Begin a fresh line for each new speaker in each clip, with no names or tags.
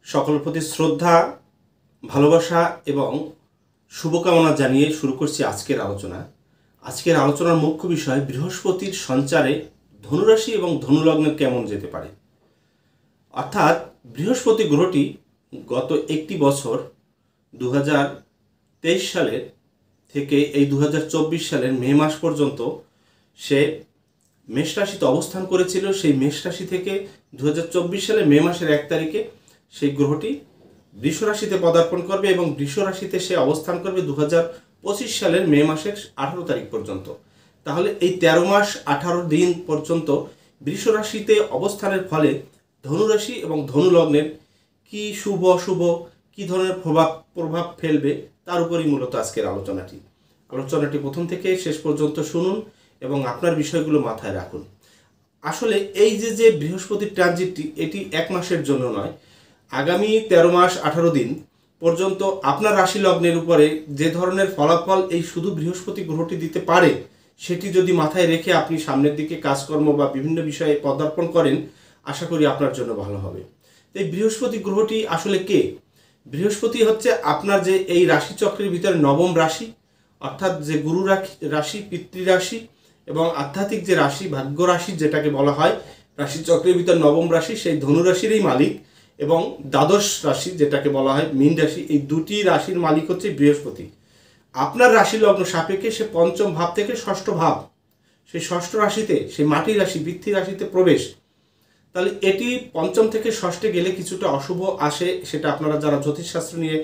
সকলের প্রতি শ্রদ্ধা, ভালোবাসা এবং শুভকামনা জানিয়ে শুরু করছি আজকের আলোচনা। আজকের আলোচনার মুখ্য বিষয় বৃহস্পতির সঞ্চারে ধনুরাশি এবং ধনুলগ্নে কেমন যেতে পারে। অর্থাৎ বৃহস্পতি গ্রহটি গত একটি বছর 2023 সালের থেকে এই 2024 সালের মে মাস পর্যন্ত সে মেষ রাশিতে অবস্থান করেছিল। সেই মেষ রাশি থেকে 2024 সালের মে মাসের 1 তারিখে সেই গ্রহটি বৃষ রাশিতে পদার্পণ করবে এবং বৃষ রাশিতে সে অবস্থান করবে 2025 সালের মে মাসের 18 তারিখ পর্যন্ত। তাহলে এই 13 মাস 18 দিন পর্যন্ত বৃষ রাশিতে অবস্থানের ফলে ধনুরাশি এবং ধনুলগ্নের কি শুভ অশুভ কি ধরনের প্রভাব ফেলবে তার উপরই মূলত আজকের আলোচনাটি প্রথম থেকে শেষ পর্যন্ত শুনুন এবং আপনার বিষয়গুলো মাথায় রাখুন। আসলে এই যে বৃহস্পতির ট্রানজিটটি এটি 1 মাসের জন্য নয়, আগামী 13 মাস 18 দিন পর্যন্ত আপনার রাশি লগ্নের উপরে যে ধরনের ফলাফল এই শুধু বৃহস্পতি গ্রহটি দিতে পারে সেটি যদি মাথায় রেখে আপনি সামনের দিকে কাজকর্ম বা বিভিন্ন বিষয়ে পদার্পণ করেন, আশা করি আপনার জন্য ভালো হবে। এই বৃহস্পতি গ্রহটি আসলে কে? বৃহস্পতি হচ্ছে আপনার যে এই রাশিচক্রের ভিতরে নবম রাশি, অর্থাৎ যে গুরু রাশি, পিতৃরাশি এবং আধ্যাত্মিক যে রাশি, ভাগ্য রাশি যেটাকে বলা হয়, রাশিচক্রের ভিতর নবম রাশি সেই ধনুরাশিরই মালিক, এবং দ্বাদশ রাশি যেটাকে বলা হয় মীন রাশি, এই দুটি রাশির মালিক হচ্ছে বৃহস্পতি। আপনার রাশি লগ্ন সাপেক্ষে সে পঞ্চম ভাব থেকে ষষ্ঠ ভাব, সেই ষষ্ঠ রাশিতে, সেই মাটি রাশি বৃত্তি রাশিতে প্রবেশ। তাহলে এটি পঞ্চম থেকে ষষ্ঠে গেলে কিছুটা অশুভ আসে, সেটা আপনারা যারা জ্যোতিষশাস্ত্র নিয়ে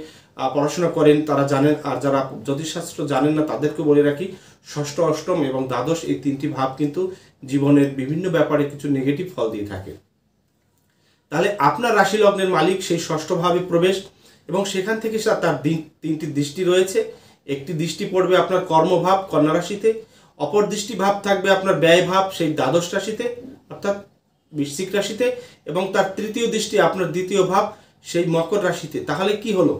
পড়াশোনা করেন তারা জানেন, আর যারা জ্যোতিষশাস্ত্র জানেন না তাদেরকে বলে রাখি, ষষ্ঠ, অষ্টম এবং দ্বাদশ এই তিনটি ভাব কিন্তু জীবনের বিভিন্ন ব্যাপারে কিছু নেগেটিভ ফল দিয়ে থাকে। তাহলে আপনার রাশি লগ্নের মালিক সেই ষষ্ঠ ভাবে প্রবেশ এবং সেখান থেকে তার তিনটি দৃষ্টি রয়েছে। একটি দৃষ্টি পড়বে আপনার কর্মভাব কন্যা রাশিতে, অপর দৃষ্টি ভাব থাকবে আপনার ব্যয় ভাব সেই দ্বাদশ রাশিতে অর্থাৎ বৃশ্চিক রাশিতে, এবং তার তৃতীয় দৃষ্টি আপনার দ্বিতীয় ভাব সেই মকর রাশিতে। তাহলে কি হলো,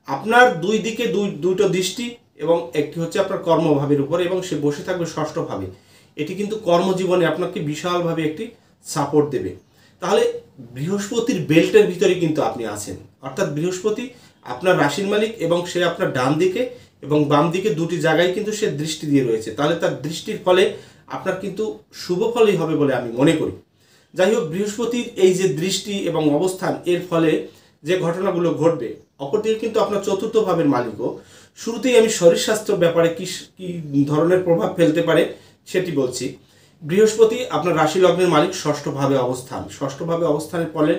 আপনার দুই দিকে দুটো দৃষ্টি এবং একটি হচ্ছে আপনার কর্মভাবের উপরে এবং সে বসে থাকবে ষষ্ঠ ভাবে। এটি কিন্তু কর্মজীবনে আপনাকে বিশালভাবে একটি সাপোর্ট দেবে। তাহলে বৃহস্পতির বেল্টের ভিতরে কিন্তু আপনি আছেন, অর্থাৎ বৃহস্পতি আপনার রাশির মালিক এবং সে আপনার ডান দিকে এবং বাম দিকে দুটি জায়গায় কিন্তু সে দৃষ্টি দিয়ে রয়েছে। তাহলে তার দৃষ্টির ফলে আপনার কিন্তু শুভ ফলই হবে বলে আমি মনে করি। যাই হোক, বৃহস্পতির এই যে দৃষ্টি এবং অবস্থান এর ফলে যে ঘটনাগুলো ঘটবে, অপরদিকে কিন্তু আপনার চতুর্থ ভাবের মালিকও। শুরুতেই আমি শরীরস্বাস্থ্য ব্যাপারে কি ধরনের প্রভাব ফেলতে পারে সেটি বলছি। বৃহস্পতি আপনার রাশি লগ্নের মালিক, ষষ্ঠভাবে অবস্থানের ফলে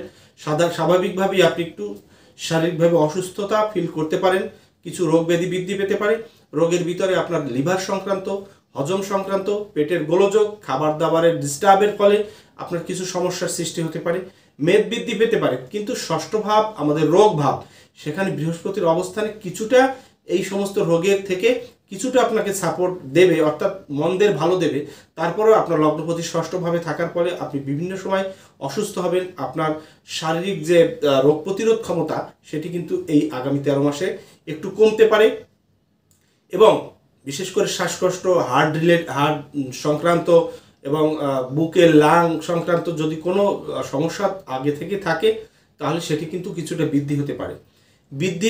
স্বাভাবিকভাবেই আপনি একটু শারীরিকভাবে অসুস্থতা ফিল করতে পারেন, কিছু রোগ ব্যাধি বৃদ্ধি পেতে পারে। রোগের ভিতরে আপনার লিভার সংক্রান্ত, হজম সংক্রান্ত, পেটের গোলযোগ, খাবার দাবারের ডিস্টার্বের ফলে আপনার কিছু সমস্যার সৃষ্টি হতে পারে, মেদ বৃদ্ধি পেতে পারে। কিন্তু ষষ্ঠ ভাব আমাদের রোগ ভাব, সেখানে বৃহস্পতির অবস্থানে কিছুটা এই সমস্ত রোগের থেকে কিছুটা আপনাকে সাপোর্ট দেবে, অর্থাৎ মন্দের ভালো দেবে। তারপরেও আপনার লগ্নপতি ষষ্ঠভাবে থাকার ফলে আপনি বিভিন্ন সময় অসুস্থ হবেন। আপনার শারীরিক যে রোগ প্রতিরোধ ক্ষমতা সেটি কিন্তু এই আগামী 13 মাসে একটু কমতে পারে, এবং বিশেষ করে শ্বাসকষ্ট, হার্ট সংক্রান্ত এবং বুকের লাং সংক্রান্ত যদি কোনো সমস্যা আগে থেকে থাকে তাহলে সেটি কিন্তু কিছুটা বৃদ্ধি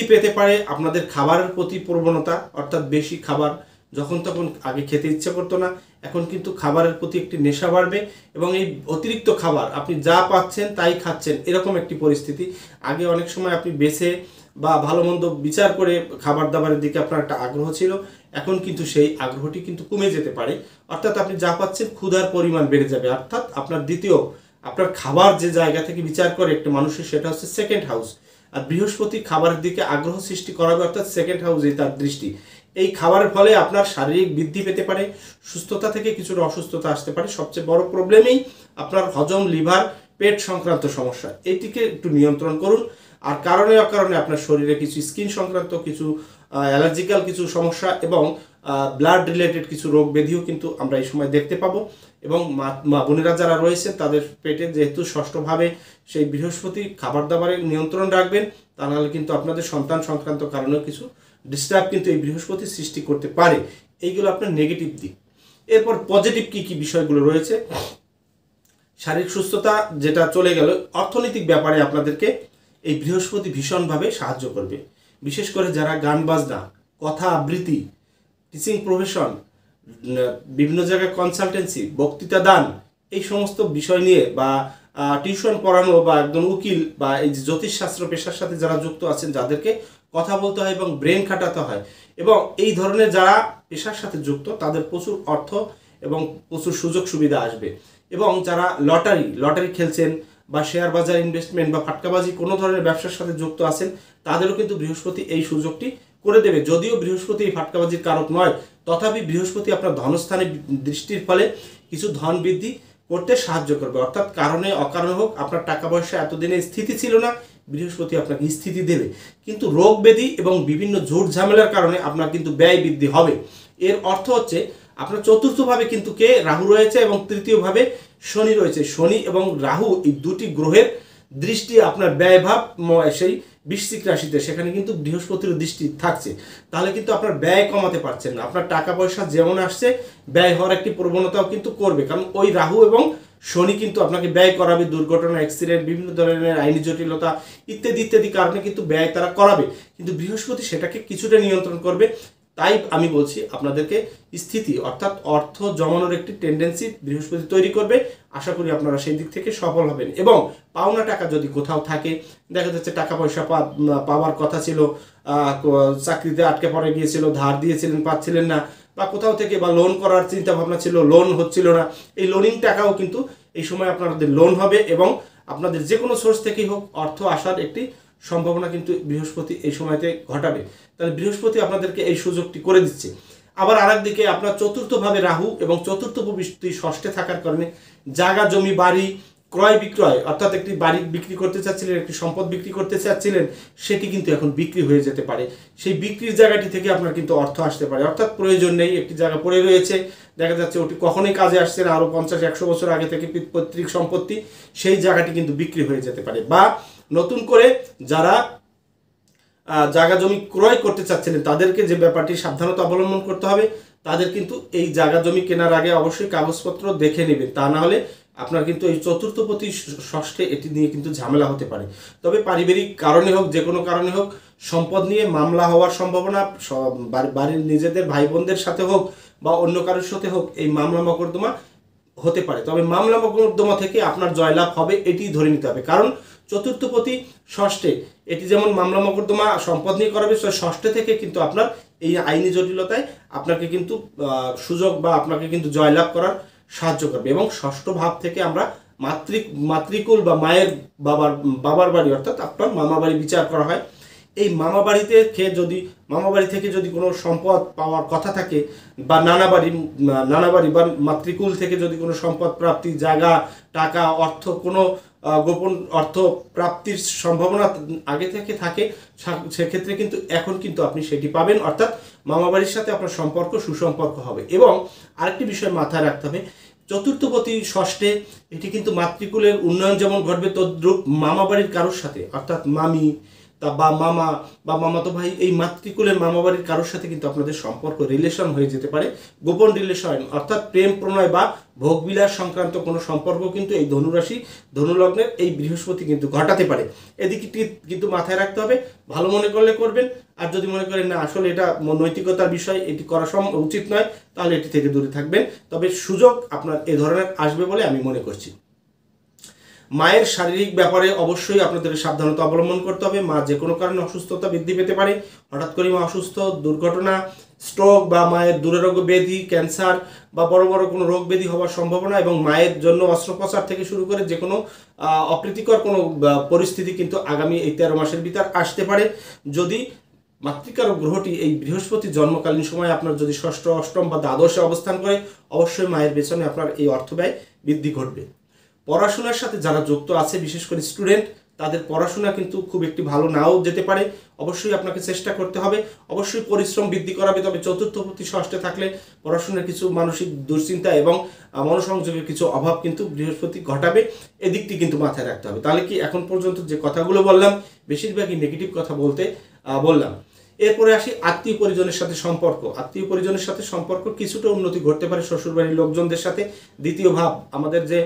পেতে পারে। আপনাদের খাবারের প্রতি প্রবণতা, অর্থাৎ বেশি খাবার যখন তখন আগে খেতে ইচ্ছা করতো না, এখন কিন্তু খাবারের প্রতি একটি নেশা বাড়বে এবং এই অতিরিক্ত খাবার আপনি যা পাচ্ছেন তাই খাচ্ছেন, এরকম একটি পরিস্থিতি। আগে অনেক সময় আপনি বেছে বা ভালো মন্দ বিচার করে খাবার দাবারের দিকে আপনার একটা আগ্রহ ছিল, এখন কিন্তু সেই আগ্রহটি কিন্তু কমে যেতে পারে। অর্থাৎ আপনি যা পাচ্ছেন ক্ষুধার পরিমাণ বেড়ে যাবে। অর্থাৎ আপনার খাবার যে জায়গা থেকে বিচার করে একটা মানুষের, সেটা হচ্ছে সেকেন্ড হাউস। আর বৃহস্পতি খাবারের দিকে আগ্রহ সৃষ্টি করাবে, অর্থাৎ সেকেন্ড হাউসে তার দৃষ্টি। এই খাবারের ফলে আপনার শারীরিক বৃদ্ধি পেতে পারে, সুস্থতা থেকে কিছুটা অসুস্থতা আসতে পারে। সবচেয়ে বড় প্রবলেমই আপনার হজম, লিভার, পেট সংক্রান্ত সমস্যা, এটিকে একটু নিয়ন্ত্রণ করুন। আর কারণে অকারণে আপনার শরীরে কিছু স্কিন সংক্রান্ত কিছু অ্যালার্জিক্যাল কিছু সমস্যা এবং ব্লাড রিলেটেড কিছু রোগ ব্যাধিও কিন্তু আমরা এই সময় দেখতে পাবো। এবং মা বোনেরা যারা রয়েছেন তাদের পেটে যেহেতু ষষ্ঠভাবে সেই বৃহস্পতি, খাবার দাবারে নিয়ন্ত্রণ রাখবেন, তা নাহলে কিন্তু আপনাদের সন্তান সংক্রান্ত কারণেও কিছু ডিস্টার্ব কিন্তু এই বৃহস্পতি সৃষ্টি করতে পারে। এইগুলো আপনার নেগেটিভ দিক। এরপর পজিটিভ কি বিষয়গুলো রয়েছে, শারীরিক সুস্থতা যেটা চলে গেল, অর্থনৈতিক ব্যাপারে আপনাদেরকে এই বৃহস্পতি ভীষণভাবে সাহায্য করবে। বিশেষ করে যারা গান বাজনা, কথা আবৃত্তি, টিচিং প্রফেশন, বিভিন্ন জায়গায় কনসালটেন্সি, বক্তৃতা দান, এই সমস্ত বিষয় নিয়ে বা টিউশন পড়ানো বা একদম উকিল বা এই যে জ্যোতিষশাস্ত্র পেশার সাথে যারা যুক্ত আছেন, যাদেরকে কথা বলতে হয় এবং ব্রেন খাটাতে হয়, এবং এই ধরনের যারা পেশার সাথে যুক্ত তাদের প্রচুর অর্থ এবং প্রচুর সুযোগ সুবিধা আসবে। এবং যারা লটারি খেলছেন বা শেয়ার বাজার ইনভেস্টমেন্ট বা ফাটকাবাজি কোনো ধরনের ব্যবসার সাথে যুক্ত আছেন, তাদেরও কিন্তু বৃহস্পতি এই সুযোগটি করে দেবে। যদিও বৃহস্পতি এই ফাটকাবাজির কারক নয়, তথাপি বৃহস্পতি আপনার ধনস্থানে দৃষ্টির ফলে কিছু ধন বৃদ্ধি করতে সাহায্য করবে। অর্থাৎ কারণে অকারণে হোক, আপনার টাকা পয়সা এতদিনে স্থিতি ছিল না, বৃহস্পতি আপনাকে স্থিতি দেবে। কিন্তু রোগ ব্যাধি এবং বিভিন্ন ঝুট ঝামেলার কারণে আপনার কিন্তু ব্যয় বৃদ্ধি হবে। এর অর্থ হচ্ছে আপনার চতুর্থভাবে কিন্তু রাহু রয়েছে এবং তৃতীয়ভাবে শনি রয়েছে। শনি এবং রাহু এই দুটি গ্রহের দৃষ্টি আপনার ব্যয়ভাব সেই বৃশ্চিক রাশিতে, সেখানে কিন্তু বৃহস্পতির দৃষ্টি থাকছে। তাহলে কিন্তু আপনার ব্যয় কমাতে পারছেন না। আপনার টাকা পয়সা যেমন আসছে, ব্যয় হওয়ার একটি প্রবণতাও কিন্তু করবে, কারণ ওই রাহু এবং শনি কিন্তু আপনাকে ব্যয় করাবে। দুর্ঘটনা, অ্যাক্সিডেন্ট, বিভিন্ন ধরনের আইনি জটিলতা ইত্যাদি ইত্যাদি কারণে কিন্তু ব্যয় তারা করাবে, কিন্তু বৃহস্পতি সেটাকে কিছুটা নিয়ন্ত্রণ করবে। তাই আমি বলছি আপনাদেরকে স্থিতি অর্থাৎ অর্থ জমানোর একটি টেন্ডেন্সি বৃহস্পতি তৈরি করবে। আশা করি আপনারা সেই দিক থেকে সফল হবেন। এবং পাওনা টাকা যদি কোথাও থাকে, দেখা যাচ্ছে টাকা পয়সা পাওয়ার কথা ছিল, চাকরিতে আটকে পড়ে গিয়েছিল, ধার দিয়েছিলেন পাচ্ছিলেন না, বা কোথাও থেকে বা লোন করার চিন্তা ভাবনা ছিল, লোন হচ্ছিল না, এই লোনিং টাকাও কিন্তু এই সময় আপনাদের লোন হবে এবং আপনাদের যে কোনো সোর্স থেকেই হোক অর্থ আসার একটি সম্ভাবনা কিন্তু বৃহস্পতি এই সময়তে ঘটাবে। তাহলে বৃহস্পতি আপনাদেরকে এই সুযোগটি করে দিচ্ছে। আবার আরেকদিকে আপনার চতুর্থভাবে রাহু এবং চতুর্থ বৃহস্পতি ষষ্ঠে থাকার কারণে জায়গা জমি বাড়ি ক্রয় বিক্রয়, অর্থাৎ একটি বাড়ি বিক্রি করতে চাচ্ছিলেন, একটি সম্পদ বিক্রি করতে চাচ্ছিলেন, সেটি কিন্তু এখন বিক্রি হয়ে যেতে পারে। সেই বিক্রির জায়গাটি থেকে আপনার কিন্তু অর্থ আসতে পারে। অর্থাৎ প্রয়োজন নেই, একটি জায়গা পড়ে রয়েছে, দেখা যাচ্ছে ওটি কখনোই কাজে আসছে না, আরও 50-100 বছর আগে থেকে পৈতৃক সম্পত্তি, সেই জায়গাটি কিন্তু বিক্রি হয়ে যেতে পারে। বা নতুন করে যারা জায়গা জমি ক্রয় করতে চাচ্ছিলেন, তাদেরকে যে ব্যাপারটি সাবধানতা অবলম্বন করতে হবে, তাদের কিন্তু এই জায়গা জমি কেনার আগে অবশ্যই কাগজপত্র দেখে নেবেন। তা না হলে আপনার কিন্তু এই চতুর্থপতি ষষ্ঠে এটি নিয়ে কিন্তু ঝামেলা হতে পারে। তবে পারিবারিক কারণে হোক, যে কোনো কারণে হোক, সম্পদ নিয়ে মামলা হওয়ার সম্ভাবনা, বাড়ির নিজেদের ভাই বোনদের সাথে হোক বা অন্য কারোর সাথে হোক, এই মামলা মকদ্দমা হতে পারে। তবে মামলা মকদ্দমা থেকে আপনার জয়লাভ হবে এটি ধরে নিতে হবে, কারণ চতুর্থপতি ষষ্ঠে, এটি যেমন মামলা মকদ্দমা সম্পদ নিয়ে করাবে, ষষ্ঠে থেকে কিন্তু আপনার এই আইনি জটিলতায় আপনাকে কিন্তু সুযোগ বা আপনাকে কিন্তু জয়লাভ করার সাহায্য করবে। এবং ষষ্ঠ ভাব থেকে আমরা মাতৃকুল বা মায়ের বাবার বাড়ি অর্থাৎ আপনার মামা বাড়ি বিচার করা হয়। এই মামা বাড়ি থেকে যদি কোনো সম্পদ পাওয়ার কথা থাকে, বা নানা বাড়ি বা মাতৃকুল থেকে যদি কোনো সম্পদ প্রাপ্তি, জায়গা, টাকা, অর্থ, কোনো গোপন অর্থ প্রাপ্তির সম্ভাবনা আগে থেকে থাকে, সেক্ষেত্রে কিন্তু এখন কিন্তু আপনি সেটি পাবেন। অর্থাৎ মামা বাড়ির সাথে আপনার সুসম্পর্ক হবে। এবং আরেকটি বিষয় মাথায় রাখতে হবে, চতুর্থপতি ষষ্ঠে এটি কিন্তু মাতৃকুলের উন্নয়ন যেমন ঘটবে, তদ্রূপ মামা বাড়ির কারোর সাথে, অর্থাৎ মামি বা মামা বা মামাতো ভাই, এই মাতৃকুলের মামা বাড়ির কারোর সাথে কিন্তু আপনাদের সম্পর্ক, রিলেশন হয়ে যেতে পারে, গোপন রিলেশন, অর্থাৎ প্রেম প্রণয় বা ভোগবিলাস সংক্রান্ত কোনো সম্পর্ক কিন্তু এই ধনুরাশি ধনুলগ্নের এই বৃহস্পতি কিন্তু ঘটাতে পারে। এদিকটি কিন্তু মাথায় রাখতে হবে। ভালো মনে করলে করবেন, আর যদি মনে করেন না আসলে এটা নৈতিকতার বিষয়, এটি করা উচিত নয়, তাহলে এটি থেকে দূরে থাকবেন। তবে সুযোগ আপনার এ ধরনের আসবে বলে আমি মনে করছি। মায়ের শারীরিক ব্যাপারে অবশ্যই আপনাদের সাবধানতা অবলম্বন করতে হবে। মা যে কোনো কারণে অসুস্থতা বৃদ্ধি পেতে পারে, হঠাৎ করে মা অসুস্থ, দুর্ঘটনা, স্ট্রোক বা মায়ের দুরারোগ্য ব্যাধি, ক্যান্সার বা বড় বড় কোনো রোগ ব্যাধি হওয়ার সম্ভাবনা, এবং মায়ের জন্য অস্ত্রোপচার থেকে শুরু করে যে কোনো অপ্রীতিকর কোনো পরিস্থিতি কিন্তু আগামী এই 13 মাসের ভিতর আসতে পারে। যদি মাতৃকারক গ্রহটি এই বৃহস্পতি জন্মকালীন সময় আপনার যদি ষষ্ঠ, অষ্টম বা দ্বাদশে অবস্থান করে, অবশ্যই মায়ের পেছনে আপনার এই অর্থ ব্যয় বৃদ্ধি ঘটবে। পড়াশোনার সাথে যারা যুক্ত আছে, বিশেষ করে স্টুডেন্ট, তাদের পড়াশোনা কিন্তু খুব একটি ভালো নাও যেতে পারে। অবশ্যই আপনাকে চেষ্টা করতে হবে, অবশ্যই পরিশ্রম বৃদ্ধি করাবে। তবে চতুর্থপতি ষষ্ঠে থাকলে পড়াশোনার কিছু মানসিক দুশ্চিন্তা এবং মনোসংযোগের কিছু অভাব কিন্তু বৃহস্পতি ঘটাবে, এদিকটি কিন্তু মাথায় রাখতে হবে। তাহলে কি এখন পর্যন্ত যে কথাগুলো বললাম, বেশিরভাগই নেগেটিভ কথা বললাম। এরপরে আসি আত্মীয় পরিজনের সাথে সম্পর্ক। আত্মীয় পরিজনের সাথে সম্পর্ক কিছুটা উন্নতি ঘটতে পারে শ্বশুরবাড়ির লোকজনদের সাথে। দ্বিতীয় ভাব আমাদের যে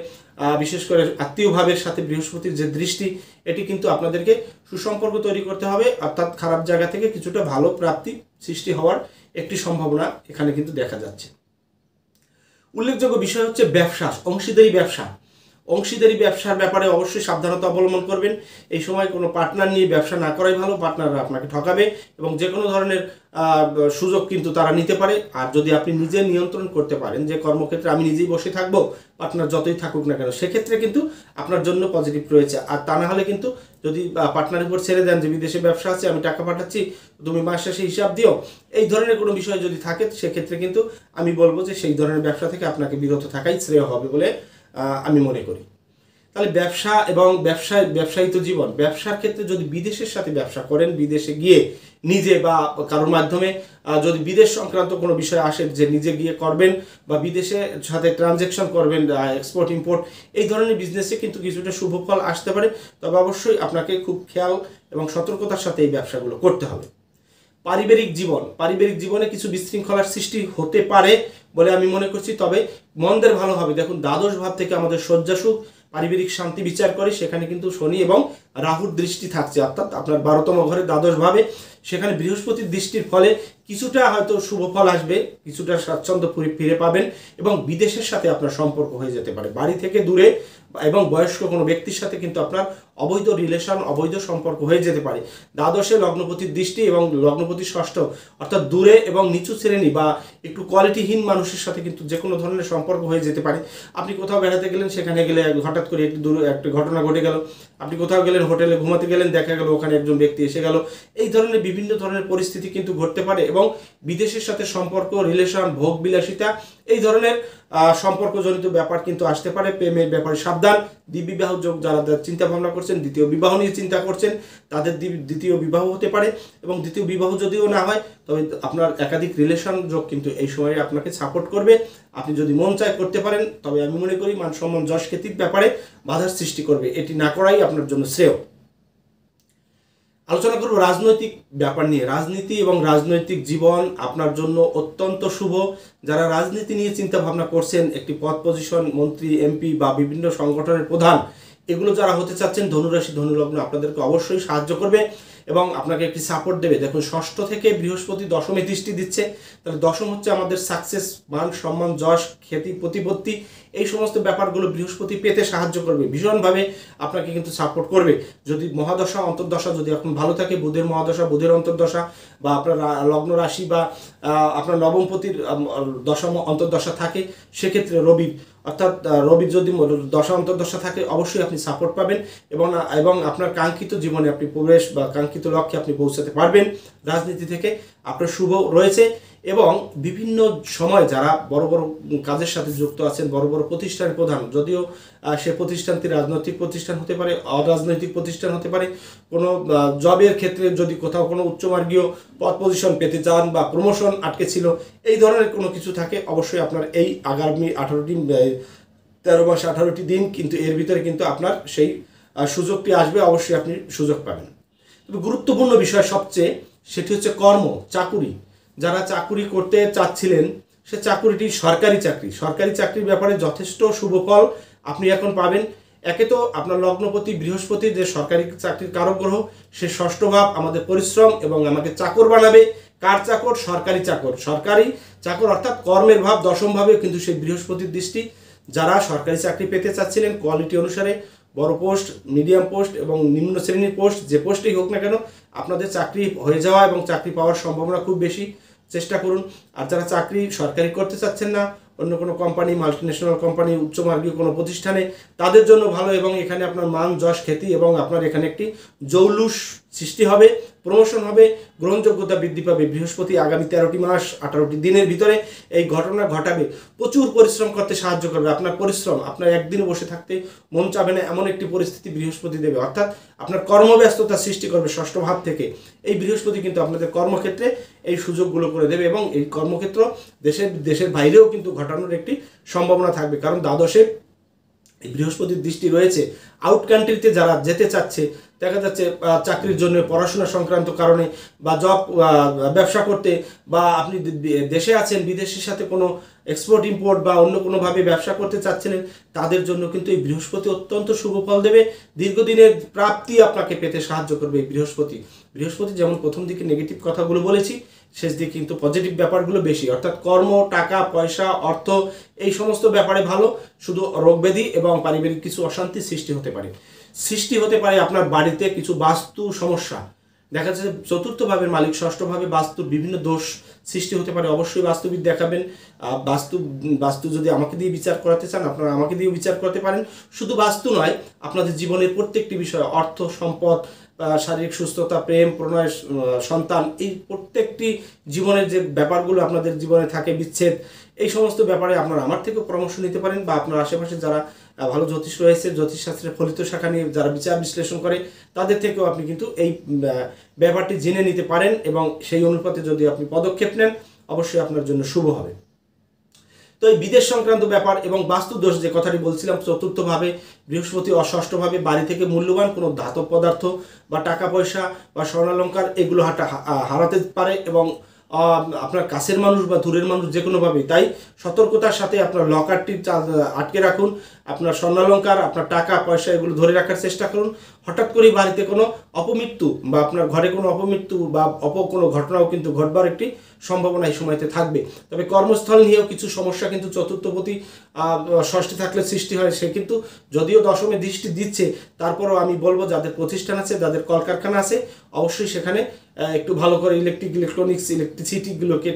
বিশেষ করে আত্মীয় ভাবের সাথে বৃহস্পতির যে দৃষ্টি, এটি কিন্তু আপনাদেরকে সুসম্পর্ক তৈরি করতে হবে, অর্থাৎ খারাপ জায়গা থেকে কিছুটা ভালো প্রাপ্তি সৃষ্টি হওয়ার একটি সম্ভাবনা এখানে কিন্তু দেখা যাচ্ছে। উল্লেখযোগ্য বিষয় হচ্ছে ব্যবসা, অংশীদারি ব্যবসার ব্যাপারে অবশ্যই সাবধানতা অবলম্বন করবেন। এই সময় কোনো পার্টনার নিয়ে ব্যবসা না করাই ভালো, পার্টনাররা আপনাকে ঠকাবে এবং যে কোনো ধরনের সুযোগ কিন্তু তারা নিতে পারে। আর যদি আপনি নিজে নিয়ন্ত্রণ করতে পারেন যে কর্মক্ষেত্রে আমি নিজেই বসে থাকবো, পার্টনার যতই থাকুক না কেন, সেক্ষেত্রে কিন্তু আপনার জন্য পজিটিভ রয়েছে। আর তা না হলে কিন্তু যদি পার্টনারের উপর ছেড়ে দেন যে বিদেশে ব্যবসা আছে, আমি টাকা পাঠাচ্ছি, তুমি মাস শেষে হিসাব দিও, এই ধরনের কোনো বিষয় যদি থাকে, সেক্ষেত্রে কিন্তু আমি বলবো যে সেই ধরনের ব্যবসা থেকে আপনাকে বিরত থাকাই শ্রেয় হবে বলে আমি মনে করি। তাহলে ব্যবসা এবং ব্যবসায়িত জীবন, ব্যবসার ক্ষেত্রে যদি বিদেশের সাথে ব্যবসা করেন, বিদেশে গিয়ে নিজে বা কারোর মাধ্যমে যদি বিদেশ সংক্রান্ত কোনো বিষয় আসে যে নিজে গিয়ে করবেন বা বিদেশের সাথে ট্রানজ্যাকশন করবেন, এক্সপোর্ট ইম্পোর্ট, এই ধরনের বিজনেসে কিন্তু কিছুটা শুভ ফল আসতে পারে। তবে অবশ্যই আপনাকে খুব খেয়াল এবং সতর্কতার সাথে এই ব্যবসাগুলো করতে হবে। পারিবারিক জীবনে কিছু বিশৃঙ্খলার সৃষ্টি হতে পারে বলে আমি মনে করছি, তবে মন্দের ভালো হবে। দেখুন, দ্বাদশ ভাব থেকে আমাদের শয্যাসুখ, পারিবারিক শান্তি বিচার করে, সেখানে কিন্তু শনি এবং রাহুর দৃষ্টি থাকছে, অর্থাৎ আপনার 12তম ঘরে দ্বাদশ ভাবে, সেখানে বৃহস্পতির দৃষ্টির ফলে কিছুটা হয়তো শুভ ফল আসবে, কিছুটা স্বাচ্ছন্দ্য ফিরে পাবেন এবং বিদেশের সাথে আপনার সম্পর্ক হয়ে যেতে পারে। বাড়ি থেকে দূরে এবং বয়স্ক কোনো ব্যক্তির সাথে কিন্তু আপনার অবৈধ রিলেশন, অবৈধ সম্পর্ক হয়ে যেতে পারে। দ্বাদশে লগ্নপতির দৃষ্টি এবং লগ্নপতি ষষ্ঠ, অর্থাৎ দূরে এবং নিচু শ্রেণী বা একটু কোয়ালিটিহীন মানুষের সাথে কিন্তু যে কোনো ধরনের সম্পর্ক হয়ে যেতে পারে। আপনি কোথাও বেড়াতে গেলেন, সেখানে গেলে হঠাৎ করে একটি ঘটনা ঘটে গেল। আপনি কোথাও গেলেন, হোটেলে ঘুমাতে গেলেন, দেখা গেল ওখানে একজন ব্যক্তি এসে গেল। এই ধরনের বিভিন্ন ধরনের পরিস্থিতি কিন্তু ঘটতে পারে এবং বিদেশের সাথে সম্পর্ক, রিলেশন, ভোগ বিলাসিতা, এই ধরনের সম্পর্কজনিত ব্যাপার কিন্তু আসতে পারে। প্রেমের ব্যাপারে সাবধান। দ্বিবিবাহ যোগ যারা চিন্তা ভাবনা করছেন, দ্বিতীয় বিবাহ নিয়ে চিন্তা করছেন, তাদের দ্বিতীয় বিবাহ হতে পারে এবং দ্বিতীয় বিবাহ যদিও না হয়, তবে আপনার একাধিক রিলেশন যোগ কিন্তু এই সময়ে আপনাকে সাপোর্ট করবে। আপনি যদি মন চায় করতে পারেন, তবে আমি মনে করি মান সম্মান যশ খ্যাতির ব্যাপারে বাধার সৃষ্টি করবে, এটি না করাই আপনার জন্য শ্রেয়। আলোচনা করব রাজনৈতিক ব্যাপার নিয়ে। রাজনীতি এবং রাজনৈতিক জীবন আপনার জন্য অত্যন্ত শুভ। যারা রাজনীতি নিয়ে চিন্তা ভাবনা করছেন, একটি পদ পজিশন, মন্ত্রী, এমপি বা বিভিন্ন সংগঠনের প্রধান, এগুলো যারা হতে চাচ্ছেন, ধনুরাশি ধনুলগ্ন আপনাদেরকে অবশ্যই সাহায্য করবে এবং আপনাকে একটি সাপোর্ট দেবে। দেখুন, ষষ্ঠ থেকে বৃহস্পতি দশমে দৃষ্টি দিচ্ছে, তাহলে দশম হচ্ছে আমাদের সাকসেস, মান সম্মান, যশ খ্যাতি, প্রতিপত্তি, এই সমস্ত ব্যাপারগুলো বৃহস্পতি পেতে সাহায্য করবে, ভীষণভাবে আপনাকে কিন্তু সাপোর্ট করবে। যদি মহাদশা অন্তর্দশা যদি এখন ভালো থাকে, বুধের মহাদশা, বুধের অন্তর্দশা বা আপনার লগ্ন রাশি বা আপনার নবমপতির দশম অন্তর্দশা থাকে, সেক্ষেত্রে রবির, অর্থাৎ রবির যদি দশা অন্তর্দশা থাকে, অবশ্যই আপনি সাপোর্ট পাবেন এবং আপনার কাঙ্ক্ষিত জীবনে আপনি প্রবেশ বা কাঙ্ক্ষিত লক্ষ্যে আপনি পৌঁছাতে পারবেন। রাজনীতি থেকে আপনার শুভ রয়েছে এবং বিভিন্ন সময় যারা বড় বড় কাজের সাথে যুক্ত আছেন, বড় বড় প্রতিষ্ঠানের প্রধান, যদিও সে প্রতিষ্ঠানটি রাজনৈতিক প্রতিষ্ঠান হতে পারে, অরাজনৈতিক প্রতিষ্ঠান হতে পারে, কোনো জবের ক্ষেত্রে যদি কোথাও কোনো উচ্চমার্গীয় পদ পজিশন পেতে চান বা প্রমোশন আটকে ছিল, এই ধরনের কোনো কিছু থাকে, অবশ্যই আপনার এই আগামী 13 মাস 18টি দিন কিন্তু এর ভিতরে কিন্তু আপনার সেই সুযোগটি আসবে, অবশ্যই আপনি সুযোগ পাবেন। তবে গুরুত্বপূর্ণ বিষয় সবচেয়ে, সেটি হচ্ছে কর্ম, চাকুরি। যারা চাকুরি করতে চাচ্ছিলেন, সে চাকুরিটি সরকারি চাকরির ব্যাপারে যথেষ্ট শুভ ফল আপনি এখন পাবেন। একে তো আপনার লগ্নপতি বৃহস্পতি, যে সরকারি চাকরির কারক গ্রহ, সে ষষ্ঠ ভাব আমাদের পরিশ্রম এবং আমাকে চাকর বানাবে। কার চাকর? সরকারি চাকর অর্থাৎ কর্মের ভাব দশম ভাবে কিন্তু সেই বৃহস্পতির দৃষ্টি। যারা সরকারি চাকরি পেতে চাচ্ছিলেন, কোয়ালিটি অনুসারে বড় পোস্ট, মিডিয়াম পোস্ট এবং নিম্ন শ্রেণীর পোস্ট, যে পোস্টেই হোক না কেন, আপনাদের চাকরি হয়ে যাওয়া এবং চাকরি পাওয়ার সম্ভাবনা খুব বেশি, চেষ্টা করুন। আর যারা চাকরি সরকারি করতে চাচ্ছেন না, অন্য কোনো কোম্পানি, মাল্টিন্যাশনাল কোম্পানি, উচ্চমার্গীয় কোনো প্রতিষ্ঠানে, তাদের জন্য ভালো এবং এখানে আপনার মান, যশ, খ্যাতি এবং আপনার এখানে একটি জৌলুস সৃষ্টি হবে, প্রমোশন হবে, গ্রহণযোগ্যতা বৃদ্ধি পাবে। বৃহস্পতি আগামী 13টি মাস 18টি দিনের ভিতরে এই ঘটনা ঘটাবে, প্রচুর পরিশ্রম করতে সাহায্য করবে। আপনার পরিশ্রম, আপনার একদিনও বসে থাকতে মন চাবে না এমন একটি পরিস্থিতি বৃহস্পতি দেবে, অর্থাৎ আপনার কর্মব্যস্ততা সৃষ্টি করবে ষষ্ঠ ভাব থেকে। এই বৃহস্পতি কিন্তু আপনাদের কর্মক্ষেত্রে এই সুযোগগুলো করে দেবে এবং এই কর্মক্ষেত্র দেশের বাইরেও কিন্তু ঘটানোর একটি সম্ভাবনা থাকবে, কারণ দ্বাদশে এই বৃহস্পতির দৃষ্টি রয়েছে। আউট কান্ট্রিতে যারা যেতে চাচ্ছে, দেখা যাচ্ছে চাকরির জন্য, পড়াশোনা সংক্রান্ত কারণে, বা জব, ব্যবসা করতে, বা আপনি দেশে আছেন, বিদেশের সাথে কোনো এক্সপোর্ট ইম্পোর্ট বা অন্য কোনোভাবে ব্যবসা করতে চাচ্ছিলেন, তাদের জন্য কিন্তু এই বৃহস্পতি অত্যন্ত শুভ ফল দেবে। দীর্ঘদিনের প্রাপ্তি আপনাকে পেতে সাহায্য করবে এই বৃহস্পতি। বৃহস্পতি যেমন প্রথম দিকে নেগেটিভ কথাগুলো বলেছি, শেষ দিকে কিন্তু পজিটিভ ব্যাপারগুলো বেশি, অর্থাৎ কর্ম, টাকা পয়সা, অর্থ, এই সমস্ত ব্যাপারে ভালো। শুধু রোগব্যাধি এবং পারিবারিক কিছু অশান্তি সৃষ্টি হতে পারে আপনার বাড়িতে কিছু বাস্তু সমস্যা। দেখা যাচ্ছে চতুর্থ ভাবের মালিক ষষ্ঠ ভাবে বাস্তুর বিভিন্ন দোষ সৃষ্টি হতে পারে। অবশ্যই বাস্তুবিদ দেখাবেন। বাস্তু যদি আমাকে দিয়ে বিচার করাতে চান, আপনারা আমাকে দিয়েও বিচার করতে পারেন। শুধু বাস্তু নয়, আপনাদের জীবনের প্রত্যেকটি বিষয়, অর্থ, সম্পদ, শারীরিক সুস্থতা, প্রেম, প্রণয়, সন্তান, এই প্রত্যেকটি জীবনের যে ব্যাপারগুলো আপনাদের জীবনে থাকে, বিচ্ছেদ, এই সমস্ত ব্যাপারে আপনারা আমার থেকেও পরামর্শ নিতে পারেন, বা আপনার আশেপাশে যারা ভালো জ্যোতিষ রয়েছে, জ্যোতিষশাস্ত্রের ফলিত শাখা নিয়ে যারা বিচার বিশ্লেষণ করে, তাদের থেকেও আপনি কিন্তু এই ব্যাপারটি জেনে নিতে পারেন, এবং সেই অনুপাতে যদি আপনি পদক্ষেপ নেন, অবশ্যই আপনার জন্য শুভ হবে। তো এই বিদেশ সংক্রান্ত ব্যাপার এবং বাস্তু দোষ যে কথাটি বলছিলাম, চতুর্থভাবে বৃহস্পতি, অষষ্ঠভাবে বাড়ি থেকে মূল্যবান কোনো ধাতব পদার্থ বা টাকা পয়সা বা স্বর্ণালঙ্কার এগুলো হারাতে পারে, এবং আপনার কাছের মানুষ বা দূরের মানুষ যে কোনোভাবেই। তাই সতর্কতার সাথে আপনার লকারটি আটকে রাখুন, আপনার স্বর্ণালঙ্কার, আপনার টাকা পয়সা এগুলো ধরে রাখার চেষ্টা করুন। হঠাৎ করেই বাড়িতে কোনো অপমৃত্যু বা আপনার ঘরে কোনো অপমৃত্যু বা কোনো ঘটনাও কিন্তু ঘটবার একটি সম্ভাবনা এই সময়তে থাকবে। তবে কর্মস্থল নিয়েও কিছু সমস্যা কিন্তু চতুর্থপতি ষষ্ঠে থাকলে সৃষ্টি হয়। সে কিন্তু যদিও দশমে দৃষ্টি দিচ্ছে, তারপরেও আমি বলবো যাদের প্রতিষ্ঠান আছে, যাদের কলকারখানা আছে, অবশ্যই সেখানে একটু ভালো করে ইলেকট্রনিক্স, ইলেকট্রিসিটিগুলোকে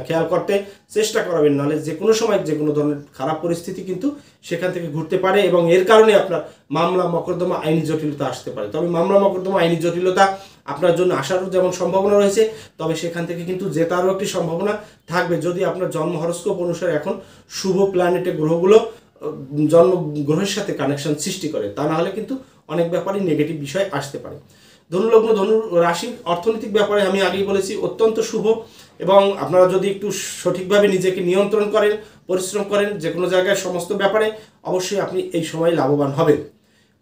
খেয়াল করতে চেষ্টা করাবেন। নাহলে যে কোনো সময় যে কোনো ধরনের খারাপ পরিস্থিতি কিন্তু সেখান থেকে ঘুরতে পারে, এবং এর কারণে আপনার মামলা মকদ্দমা, আইনি জটিলতা আসতে পারে। তবে মামলা মকদ্দমা, আইনি জটিলতা আপনার জন্য আসারও যেমন সম্ভাবনা রয়েছে, তবে সেখান থেকে কিন্তু জেতারও একটি সম্ভাবনা থাকবে, যদি আপনার জন্ম হরস্কোপ অনুসারে এখন শুভ প্ল্যানেটে গ্রহগুলো জন্ম গ্রহের সাথে কানেকশন সৃষ্টি করে। তা না হলে কিন্তু অনেক ব্যাপারই নেগেটিভ বিষয় আসতে পারে। ধনুলগ্ন, ধনু রাশির অর্থনৈতিক ব্যাপারে আমি আগেই বলেছি অত্যন্ত শুভ, এবং আপনারা যদি একটু সঠিকভাবে নিজেকে নিয়ন্ত্রণ করেন, পরিশ্রম করেন যে কোনো জায়গায় সমস্ত ব্যাপারে, অবশ্যই আপনি এই সময় লাভবান হবেন।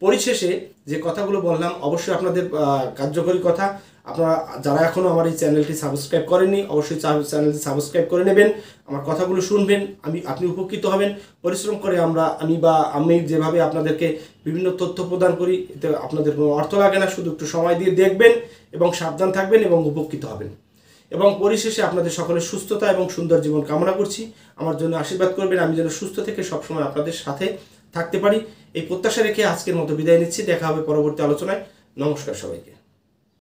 পরিশেষে যে কথাগুলো বললাম অবশ্যই আপনাদের কার্যকরী কথা। আপনারা যারা এখনও আমার এই চ্যানেলটি সাবস্ক্রাইব করেননি, অবশ্যই চ্যানেলটি সাবস্ক্রাইব করে নেবেন, আমার কথাগুলো শুনবেন, আপনি উপকৃত হবেন। পরিশ্রম করে আমি যেভাবে আপনাদেরকে বিভিন্ন তথ্য প্রদান করি, এতে আপনাদের কোনো অর্থ লাগে না, শুধু একটু সময় দিয়ে দেখবেন এবং সাবধান থাকবেন এবং উপকৃত হবেন। এবং পরিশেষে আপনাদের সকলের সুস্থতা এবং সুন্দর জীবন কামনা করছি। আমার জন্য আশীর্বাদ করবেন, আমি যেন সুস্থ থেকে সবসময় আপনাদের সাথে থাকতে পারি, এই প্রত্যাশা রেখে আজকের মতো বিদায় নিচ্ছি। দেখা হবে পরবর্তী আলোচনায়। নমস্কার সবাইকে।